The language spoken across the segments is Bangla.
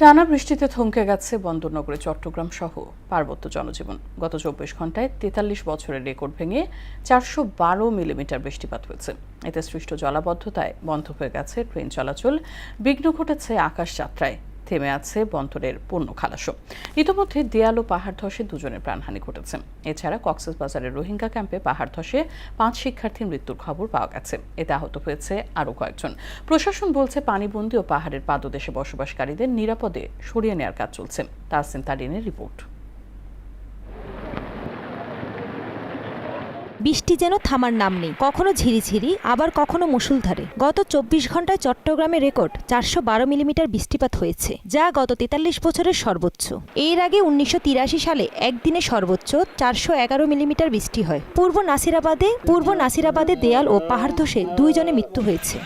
টানা বৃষ্টিতে থমকে গেছে বন্দরনগরী চট্টগ্রাম সহ পার্বত্য জনজীবন। গত 24 ঘন্টায় 43 বছরের রেকর্ড ভেঙে 412 মিলিমিটার বৃষ্টিপাত হয়েছে। এতে সৃষ্ট জলাবদ্ধতায় বন্ধ হয়ে গেছে ট্রেন চলাচল, বিঘ্ন ঘটেছে আকাশ যাত্রায়, থেমে আছে বন্দরের পণ্য খালাসও। ইতিমধ্যে দেয়াল ও পাহাড় ধসে দুজনের প্রাণহানি ঘটেছে। এছাড়া কক্সবাজারের রোহিঙ্গা ক্যাম্পে পাহাড় ধসে 5 শিক্ষার্থীর মৃত্যুর খবর পাওয়া গেছে। এতে আহত হয়েছে আরও কয়েকজন। প্রশাসন বলছে পানিবন্দী ও পাহাড়ের পাদদেশে বসবাসকারীদের নিরাপদে সরিয়ে নেওয়ার কাজ চলছে। তাহসিন তারিনের রিপোর্ট। বৃষ্টি যেন থামার নাম নেই, কখনো ঝিরিঝিরি আবার কখনো মুষলধারে। গত 24 ঘন্টায় চট্টগ্রামে রেকর্ড 412 মিলিমিটার বৃষ্টিপাত হয়েছে, যা গত 43 বছরের সর্বোচ্চ। এর আগে 1983 সালে একদিনে সর্বোচ্চ 411 মিলিমিটার বৃষ্টি হয়। পূর্ব নাসিরাবাদে দেয়াল ও পাহাড় ধসে 2 জনের মৃত্যু হয়েছে।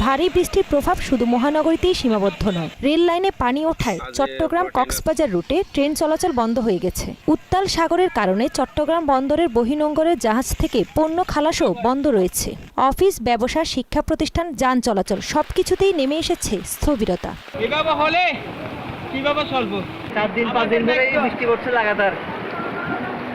ভারী বৃষ্টির প্রভাব শুধু মহানগরীতেই সীমাবদ্ধ নয়। রেল লাইনে পানি ওঠায় চট্টগ্রাম কক্সবাজার রুটে ট্রেন চলাচল বন্ধ হয়ে গেছে। উত্তাল সাগরের কারণে চট্টগ্রাম বন্দরের বহিনোঙ্গরের জাহাজ থেকে পণ্য খালাসও বন্ধ রয়েছে। অফিস, ব্যবসা, শিক্ষা প্রতিষ্ঠান, যান চলাচল সবকিছুতেই নেমে এসেছে স্থবিরতা। কিভাবে চলবো? 4 দিন 5 দিন ধরে বৃষ্টি পড়ছে লাগাতার,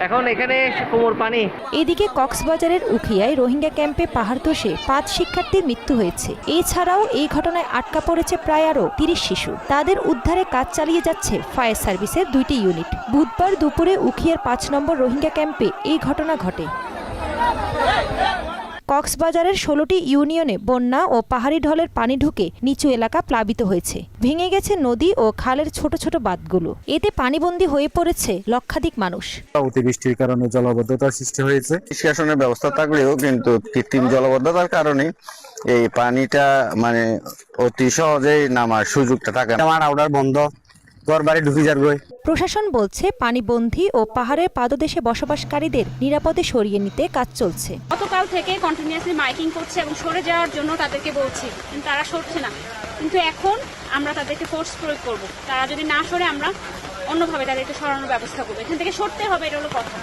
এখন এখানে কোমর পানি। এদিকে কক্সবাজারের উখিয়ায় রোহিঙ্গা ক্যাম্পে পাহাড় ধসে 5 শিক্ষার্থীর মৃত্যু হয়েছে। এছাড়াও এই ঘটনায় আটকা পড়েছে প্রায় আরও 30 শিশু। তাদের উদ্ধারে কাজ চালিয়ে যাচ্ছে ফায়ার সার্ভিসের 2টি ইউনিট। বুধবার দুপুরে উখিয়ার 5 নম্বর রোহিঙ্গা ক্যাম্পে এই ঘটনা ঘটে। কক্সবাজারের 16টি ইউনিয়নে বন্যা ও পাহাড়ি ঢলের পানি ঢুকে নিচু এলাকা প্লাবিত হয়েছে। ভেঙে গেছে নদী ও খালের ছোট ছোট বাঁধগুলো। এতে পানিবন্দী হয়ে পড়েছে লক্ষাধিক মানুষ। অতিবৃষ্টির কারণে জলাবদ্ধতার সৃষ্টি হয়েছে। নিষ্কাশনের ব্যবস্থা থাকলেও কিন্তু কৃত্রিম জলাবদ্ধতার কারণে এই পানিটা অতি সহজেই নামার সুযোগটা থাকে না। আমার আউটার বন্ধ, ঘর বাড়ি ঢুকে যাবে। প্রশাসন বলছে পানিবন্দী ও পাহাড়ের পাদদেশে বসবাসকারীদের নিরাপদে সরিয়ে নিতে কাজ চলছে। গতকাল থেকে কন্টিনিউয়াসলি মাইকিং করছে এবং সরে যাওয়ার জন্য তাদেরকে বলছি, কিন্তু তারা সরছে না। কিন্তু এখন আমরা তাদেরকে ফোর্স প্রয়োগ করব। তারা যদি না সরে আমরা অন্যভাবে তাদেরকে সরানোর ব্যবস্থা করবো। এখান থেকে সরতে হবে, এটা হলো কথা।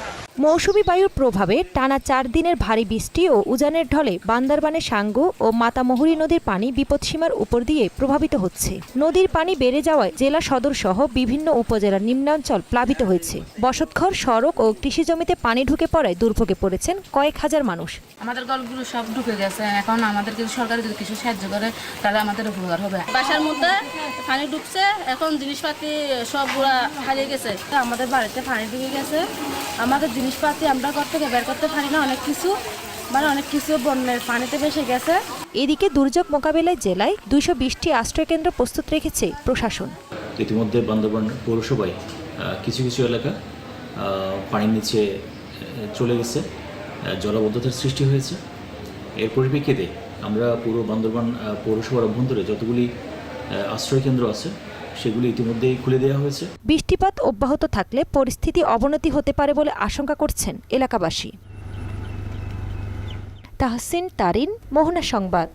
মৌসুমী বায়ুর প্রভাবে টানা 4 দিনের ভারী বৃষ্টি ও উজানের ঢলে বান্দরবানের সাঙ্গু ও মাতামহুরী নদীর পানি বিপদসীমার উপর দিয়ে প্রভাবিত হচ্ছে। নদীর পানি বেড়ে যাওয়ায় জেলা সদর সহ বিভিন্ন উপজেলার নিম্নাঞ্চল প্লাবিত হয়েছে। বসতঘর, সড়ক ও কৃষি জমিতে পানি ঢুকে পড়ায় দুর্ভোগে পড়েছেন কয়েক হাজার মানুষ। আমাদের গল্পগুলো সব ঢুকে গেছে। এখন আমাদেরকে সরকার যদি কিছু সাহায্য করে তাহলে আমাদের উপকার হবে। বাসার মধ্যে পানি ঢুকছে, এখন জিনিসপাতি সবগুলা হারিয়ে গেছে। আমাদের বাড়িতে পানি ঢুকে গেছে, আমাদের জিনিসপাতি আমরা ঘর থেকে বের করতে পারি না। অনেক কিছু বন্যার পানিতে ভেসে গেছে। এদিকে দুর্যোগ মোকাবিলায় জেলায় 220টি আশ্রয়কেন্দ্র প্রস্তুত রেখেছে প্রশাসন। ইতিমধ্যে বান্দরবান পৌরসভায় কিছু কিছু এলাকা পানির নিচে চলে গেছে, জলাবদ্ধতার সৃষ্টি হয়েছে। এর পরিপ্রেক্ষিতে আমরা পুরো বান্দরবান পৌরসভার অভ্যন্তরে যতগুলি আশ্রয়কেন্দ্র আছে সেগুলি ইতিমধ্যেই খুলে দেওয়া হয়েছে। বৃষ্টিপাত অব্যাহত থাকলে পরিস্থিতি অবনতি হতে পারে বলে আশঙ্কা করছেন এলাকাবাসী। তাহসিন তারিন, মোহনা সংবাদ।